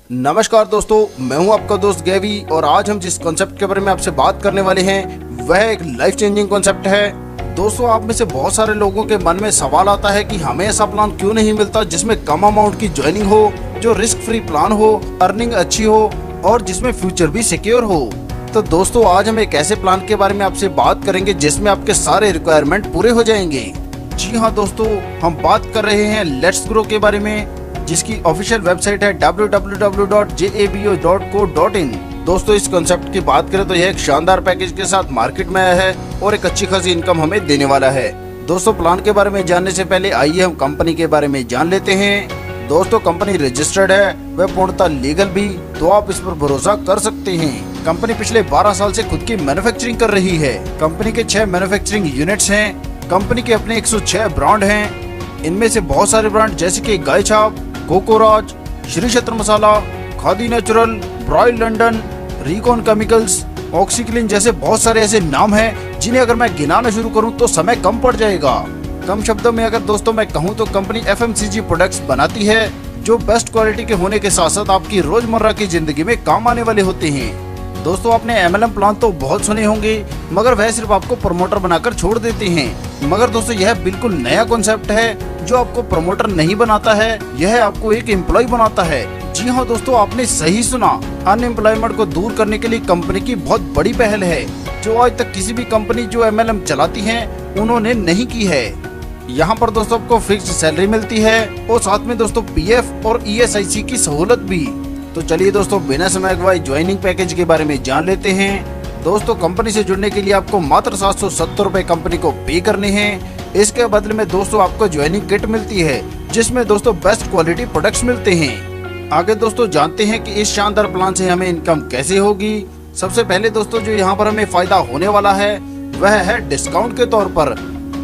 नमस्कार दोस्तों, मैं हूं आपका दोस्त गैवी और आज हम जिस कॉन्सेप्ट के बारे में आपसे बात करने वाले हैं वह एक लाइफ चेंजिंग कॉन्सेप्ट है। दोस्तों, आप में से बहुत सारे लोगों के मन में सवाल आता है कि हमें ऐसा प्लान क्यों नहीं मिलता जिसमें कम अमाउंट की ज्वाइनिंग हो, जो रिस्क फ्री प्लान हो, अर्निंग अच्छी हो और जिसमें फ्यूचर भी सिक्योर हो। तो दोस्तों, आज हम एक ऐसे प्लान के बारे में आपसे बात करेंगे जिसमें आपके सारे रिक्वायरमेंट पूरे हो जाएंगे। जी हाँ दोस्तों, हम बात कर रहे हैं लेट्स ग्रो के बारे में, जिसकी ऑफिशियल वेबसाइट है www.jabo.co.in। दोस्तों, इस कॉन्सेप्ट की बात करें तो यह एक शानदार पैकेज के साथ मार्केट में आया है और एक अच्छी खासी इनकम हमें देने वाला है। दोस्तों, प्लान के बारे में जानने से पहले आइए हम कंपनी के बारे में जान लेते हैं। दोस्तों, कंपनी रजिस्टर्ड है, वह पूर्णतः लीगल भी, तो आप इस पर भरोसा कर सकते हैं। कंपनी पिछले 12 साल से खुद की मैन्युफैक्चरिंग कर रही है। कंपनी के 6 मैन्युफैक्चरिंग यूनिट्स हैं। कंपनी के अपने 106 ब्रांड हैं। इनमें से बहुत सारे ब्रांड जैसे कि गाय छाप, Kokoraj, Shri Kshetra Masala, Khadi natural, Broil London, Recon chemicals, OxiClean जैसे बहुत सारे ऐसे नाम हैं जिन्हें अगर मैं गिनाना शुरू करूं तो समय कम पड़ जाएगा। कम शब्दों में अगर दोस्तों मैं कहूं तो कंपनी FMCG प्रोडक्ट्स बनाती है जो बेस्ट क्वालिटी के होने के साथ साथ आपकी रोजमर्रा की जिंदगी में काम आने वाले होते हैं। दोस्तों, आपने MLM प्लान तो बहुत सुने होंगे, मगर वह सिर्फ आपको प्रमोटर बनाकर छोड़ देते हैं। मगर दोस्तों, यह बिल्कुल नया कॉन्सेप्ट है जो आपको प्रमोटर नहीं बनाता है, यह आपको एक एम्प्लॉय बनाता है। जी हाँ दोस्तों, आपने सही सुना, अनएम्प्लॉयमेंट को दूर करने के लिए कंपनी की बहुत बड़ी पहल है जो आज तक किसी भी कंपनी जो MLM चलाती है उन्होंने नहीं की है। यहाँ पर दोस्तों आपको फिक्स्ड सैलरी मिलती है और साथ में दोस्तों PF और ESIC की सहूलत भी। तो चलिए दोस्तों, बिना समय गवाए ज्वाइनिंग पैकेज के बारे में जान लेते हैं। दोस्तों, कंपनी से जुड़ने के लिए आपको मात्र 770 रुपए कंपनी को पे करने हैं। इसके बदले में दोस्तों आपको ज्वाइनिंग किट मिलती है जिसमें दोस्तों बेस्ट क्वालिटी प्रोडक्ट्स मिलते हैं। आगे दोस्तों जानते हैं कि इस शानदार प्लान से हमें इनकम कैसे होगी। सबसे पहले दोस्तों जो यहाँ पर हमें फायदा होने वाला है वह है डिस्काउंट के तौर पर।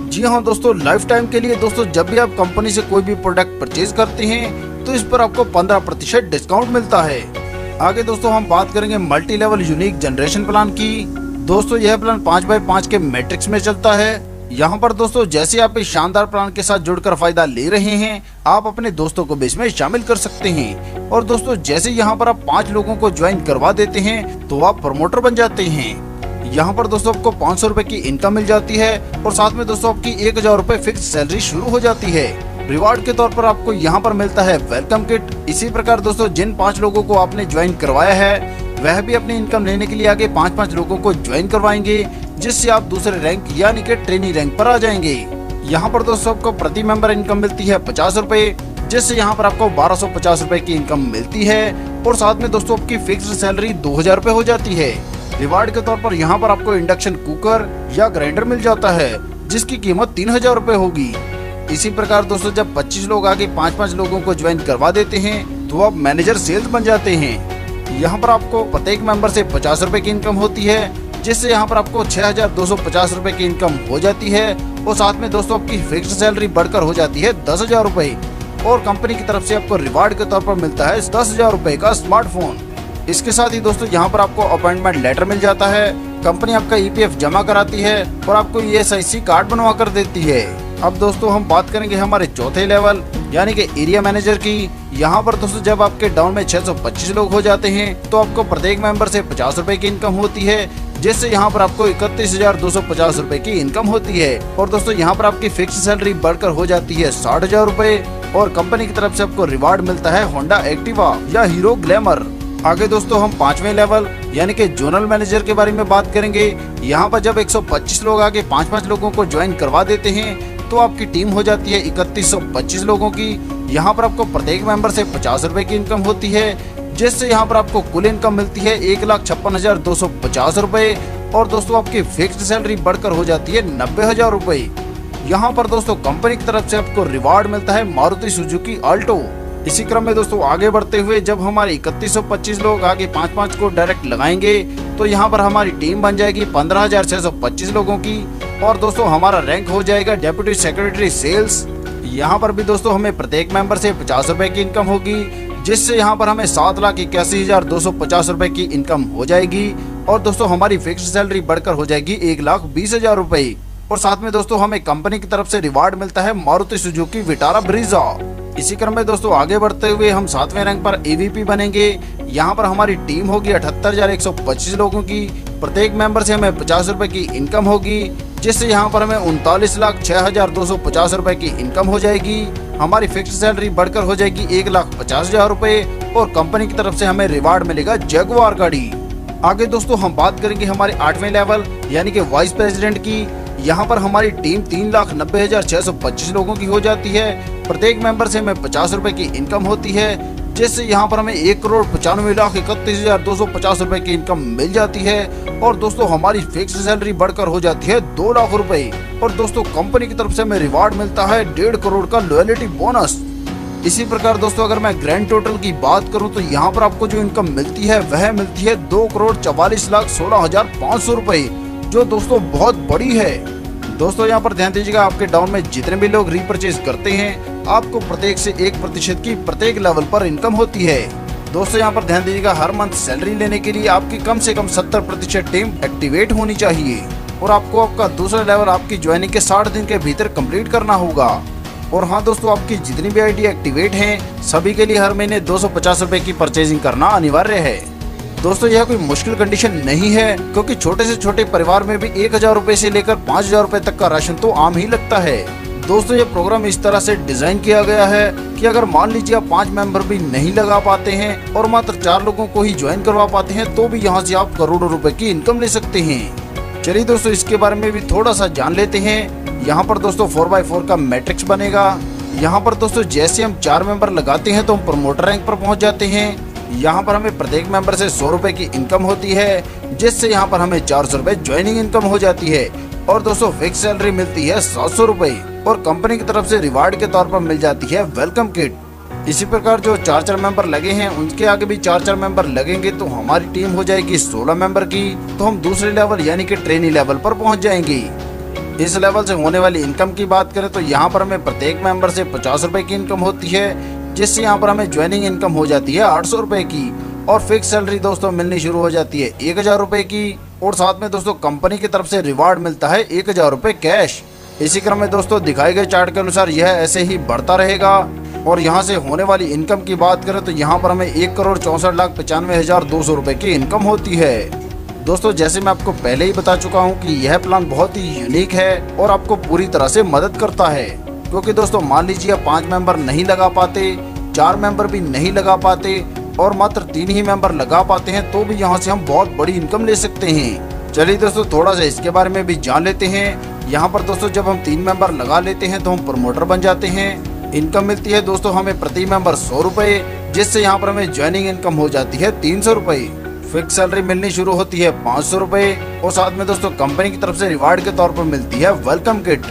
जी हाँ दोस्तों, लाइफ टाइम के लिए दोस्तों जब भी आप कंपनी से कोई भी प्रोडक्ट परचेज करते हैं तो इस पर आपको 15% डिस्काउंट मिलता है। आगे दोस्तों हम बात करेंगे multi level unique generation plan की। दोस्तों, यह प्लान 5x5 के मैट्रिक्स में चलता है। यहाँ पर दोस्तों जैसे आप इस शानदार प्लान के साथ जुड़कर फायदा ले रहे हैं, आप अपने दोस्तों को भी इसमें शामिल कर सकते हैं। और दोस्तों जैसे यहाँ पर आप 5 लोगों को ज्वाइन करवा देते हैं तो आप प्रमोटर बन जाते हैं। यहाँ पर दोस्तों आपको 500 रुपए की इनकम मिल जाती है और साथ में दोस्तों आपकी 1000 रुपए फिक्स सैलरी शुरू हो जाती है। रिवार्ड के तौर पर आपको यहाँ पर मिलता है वेलकम किट। इसी प्रकार दोस्तों जिन 5 लोगों को आपने ज्वाइन करवाया है वह भी अपनी इनकम लेने के लिए आगे 5-5 लोगों को ज्वाइन करवाएंगे, जिससे आप दूसरे रैंक यानी कि ट्रेनी रैंक पर आ जाएंगे। यहाँ पर दोस्तों आपको प्रति मेंबर इनकम मिलती है 50 रुपए, जिससे यहाँ पर आपको 1250 रुपए की इनकम मिलती है और साथ में दोस्तों आपकी फिक्स्ड सैलरी 2000 रुपए हो जाती है। रिवार्ड के तौर पर यहाँ पर आपको इंडक्शन कुकर या ग्राइंडर मिल जाता है जिसकी कीमत 3000 रुपए होगी। इसी प्रकार दोस्तों जब 25 लोग आगे 5-5 लोगों को ज्वाइन करवा देते हैं तो आप मैनेजर सेल्स बन जाते हैं। यहाँ पर आपको प्रत्येक मेंबर से 50 रुपए की इनकम होती है, जिससे यहाँ पर आपको 6250 रुपए की इनकम हो जाती है और साथ में दोस्तों आपकी फिक्स्ड सैलरी बढ़कर हो जाती है 10,000 रुपए और कंपनी की तरफ से आपको रिवार्ड के तौर पर मिलता है 10,000 रुपए का स्मार्टफोन। इसके साथ ही दोस्तों यहाँ पर आपको अपॉइंटमेंट लेटर मिल जाता है, कंपनी आपका EPF जमा कराती है और आपको ESIC कार्ड बनवा कर देती है। अब दोस्तों हम बात करेंगे हमारे चौथे लेवल यानी कि एरिया मैनेजर की। यहाँ पर दोस्तों जब आपके डाउन में 625 लोग हो जाते हैं तो आपको प्रत्येक मेंबर से 50 रुपए की इनकम होती है, जिससे यहाँ पर आपको 31,250 रुपए की इनकम होती है और दोस्तों यहाँ पर आपकी फिक्स सैलरी बढ़कर हो जाती है 60,000 रुपए और कंपनी की तरफ से आपको रिवार्ड मिलता है होंडा एक्टिवा या हीरो ग्लैमर। आगे दोस्तों हम 5वें लेवल यानी कि जोनल मैनेजर के बारे में बात करेंगे। यहाँ पर जब 125 लोग आगे 5-5 लोगों को ज्वाइन करवा देते हैं तो आपकी टीम हो जाती है 3125 लोगों की। यहाँ पर आपको प्रत्येक मेंबर से 50 रुपए की इनकम होती है, जिससे यहाँ पर आपको कुल इनकम मिलती है 1,56,250 रुपए और दोस्तों आपकी फिक्स्ड सैलरी बढ़कर हो जाती है 90,000 रुपए। यहाँ पर दोस्तों कंपनी की तरफ से आपको रिवार्ड मिलता है मारुति सुजुकी अल्टो। इसी क्रम में दोस्तों आगे बढ़ते हुए जब हमारे 3125 लोग आगे 5-5 को डायरेक्ट लगाएंगे तो यहाँ पर हमारी टीम बन जाएगी 15,625 लोगों की और दोस्तों हमारा रैंक हो जाएगा डेप्यूटी सेक्रेटरी सेल्स। यहाँ पर भी दोस्तों हमें प्रत्येक मेंबर से 50 रुपए की इनकम होगी, जिससे यहाँ पर हमें 7,81,250 रुपए की इनकम हो जाएगी और दोस्तों हमारी फिक्स्ड सैलरी बढ़कर हो जाएगी 1,20,000 रुपए और साथ में दोस्तों हमें कंपनी की तरफ से रिवार्ड मिलता है मारुति सुजुकी विटारा ब्रीजा। इसी क्रम में दोस्तों आगे बढ़ते हुए हम 7वें रैंक पर AVP बनेंगे। यहाँ पर हमारी टीम होगी 78,125 लोगों की। प्रत्येक मेंबर से हमें 50 रुपए की इनकम होगी, जिससे यहाँ पर हमें 39,06,250 रुपए की इनकम हो जाएगी। हमारी फिक्स सैलरी बढ़कर हो जाएगी 1,50,000 रुपए और कंपनी की तरफ से हमें रिवार्ड मिलेगा जगुआर गाड़ी। आगे दोस्तों हम बात करेंगे हमारे 8वें लेवल यानी कि वाइस प्रेसिडेंट की। यहाँ पर हमारी टीम 3,90,625 लोगों की हो जाती है। प्रत्येक मेंबर से हमें 50 रुपए की इनकम होती है, जिससे यहाँ पर हमें 1,95,31,250 रुपए की इनकम मिल जाती है। और दोस्तों हमारी फिक्स सैलरी बढ़कर हो जाती है 2 लाख रुपए। और दोस्तों कंपनी की तरफ से हमें रिवार्ड मिलता है 1.5 करोड़ का लॉयल्टी बोनस। इसी प्रकार दोस्तों अगर मैं ग्रैंड टोटल की बात करूं तो यहाँ पर आपको जो इनकम मिलती है वह मिलती है 2,44,16,500 रुपए, जो दोस्तों बहुत बड़ी है। दोस्तों यहाँ पर ध्यान दीजिएगा, आपके डाउन में जितने भी लोग रीपरचेज करते हैं आपको प्रत्येक से 1% की प्रत्येक लेवल पर इनकम होती है। दोस्तों यहाँ पर ध्यान दीजिएगा, हर मंथ सैलरी लेने के लिए आपकी कम से कम 70% टीम एक्टिवेट होनी चाहिए और आपको आपका दूसरा लेवल आपकी ज्वाइनिंग के 60 दिन के भीतर कंप्लीट करना होगा। और हाँ दोस्तों, आपकी जितनी भी आईडी एक्टिवेट हैं सभी के लिए हर महीने 250 रुपए की परचेजिंग करना अनिवार्य है। दोस्तों यह कोई मुश्किल कंडीशन नहीं है, क्योंकि छोटे से छोटे परिवार में भी 1,000 रुपए से लेकर 5,000 रुपए तक का राशन तो आम ही लगता है। दोस्तों ये प्रोग्राम इस तरह से डिजाइन किया गया है कि अगर मान लीजिए आप 5 मेंबर भी नहीं लगा पाते हैं और मात्र 4 लोगों को ही ज्वाइन करवा पाते हैं तो भी यहाँ से आप करोड़ों रुपए की इनकम ले सकते हैं। चलिए दोस्तों इसके बारे में भी थोड़ा सा जान लेते हैं। यहाँ पर दोस्तों 4x4 का मैट्रिक्स बनेगा। यहाँ पर दोस्तों जैसे हम 4 मेंबर लगाते हैं तो हम प्रमोटर रैंक पर पहुँच जाते हैं। यहाँ पर हमें प्रत्येक मेंबर से 100 रुपए की इनकम होती है, जिससे यहाँ पर हमें 400 रुपए ज्वाइनिंग इनकम हो जाती है। और दोस्तों फिक्स सैलरी मिलती है 700 रुपए और कंपनी की तरफ से रिवार्ड के तौर पर मिल जाती है वेलकम किट। इसी प्रकार जो 4 मेंबर लगे हैं उनके आगे भी 4 मेंबर लगेंगे तो हमारी टीम हो जाएगी 16 मेंबर की। तो हम दूसरे लेवल यानी कि ट्रेनी लेवल पर पहुँच जाएंगे। इस लेवल से होने वाली इनकम की बात करें तो यहाँ पर हमें प्रत्येक मेंबर से 50 रुपए की इनकम होती है, जिससे यहाँ पर हमें ज्वाइनिंग इनकम हो जाती है 800 रुपए की। और फिक्स सैलरी दोस्तों मिलनी शुरू हो जाती है 1,000 रुपए की। और साथ में दोस्तों कंपनी की तरफ से रिवार्ड मिलता है 1,000 रुपए कैश। इसी क्रम में दोस्तों दिखाए गए चार्ट के अनुसार यह ऐसे ही बढ़ता रहेगा। और यहाँ से होने वाली इनकम की बात करें तो यहाँ पर हमें 1,64,95,200 रुपए की इनकम होती है। दोस्तों जैसे मैं आपको पहले ही बता चुका हूँ कि यह प्लान बहुत ही यूनिक है और आपको पूरी तरह से मदद करता है, क्योंकि दोस्तों मान लीजिए आप 5 मेंबर नहीं लगा पाते, 4 मेंबर भी नहीं लगा पाते और मात्र 3 ही मेंबर लगा पाते हैं तो भी यहाँ से हम बहुत बड़ी इनकम ले सकते हैं। चलिए दोस्तों थोड़ा सा इसके बारे में भी जान लेते हैं। यहाँ पर दोस्तों जब हम 3 मेंबर लगा लेते हैं तो हम प्रमोटर बन जाते हैं। इनकम मिलती है दोस्तों हमें प्रति मेंबर 100 रुपए, जिससे यहाँ पर हमें ज्वाइनिंग इनकम हो जाती है 300 रुपए। फिक्स सैलरी मिलनी शुरू होती है 500 रुपए और साथ में दोस्तों कंपनी की तरफ से रिवार्ड के तौर पर मिलती है वेलकम किट।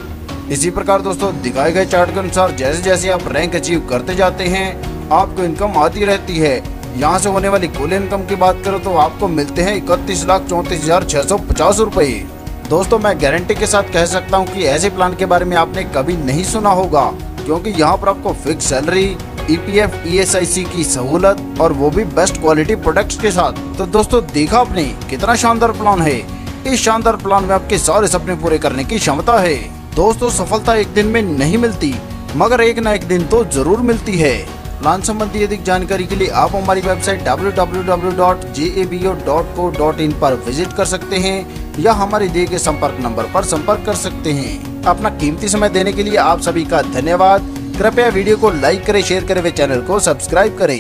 इसी प्रकार दोस्तों दिखाए गए चार्ट के अनुसार जैसे जैसे आप रैंक अचीव करते जाते हैं आपको इनकम आती रहती है। यहाँ से होने वाली कुल इनकम की बात करो तो आपको मिलते हैं 31,34,650 रुपए। दोस्तों मैं गारंटी के साथ कह सकता हूँ कि ऐसे प्लान के बारे में आपने कभी नहीं सुना होगा, क्योंकि यहाँ पर आपको फिक्स सैलरी, EPF, ESIC की सहूलत और वो भी बेस्ट क्वालिटी प्रोडक्ट्स के साथ। तो दोस्तों देखा आपने कितना शानदार प्लान है। इस शानदार प्लान में आपके सारे सपने पूरे करने की क्षमता है। दोस्तों सफलता एक दिन में नहीं मिलती, मगर एक न एक दिन तो जरूर मिलती है। प्लान संबंधी अधिक जानकारी के लिए आप हमारी वेबसाइट www.jabo.co.in पर विजिट कर सकते हैं या हमारे दिए गए संपर्क नंबर पर संपर्क कर सकते हैं। अपना कीमती समय देने के लिए आप सभी का धन्यवाद। कृपया वीडियो को लाइक करें, शेयर करें व चैनल को सब्सक्राइब करें।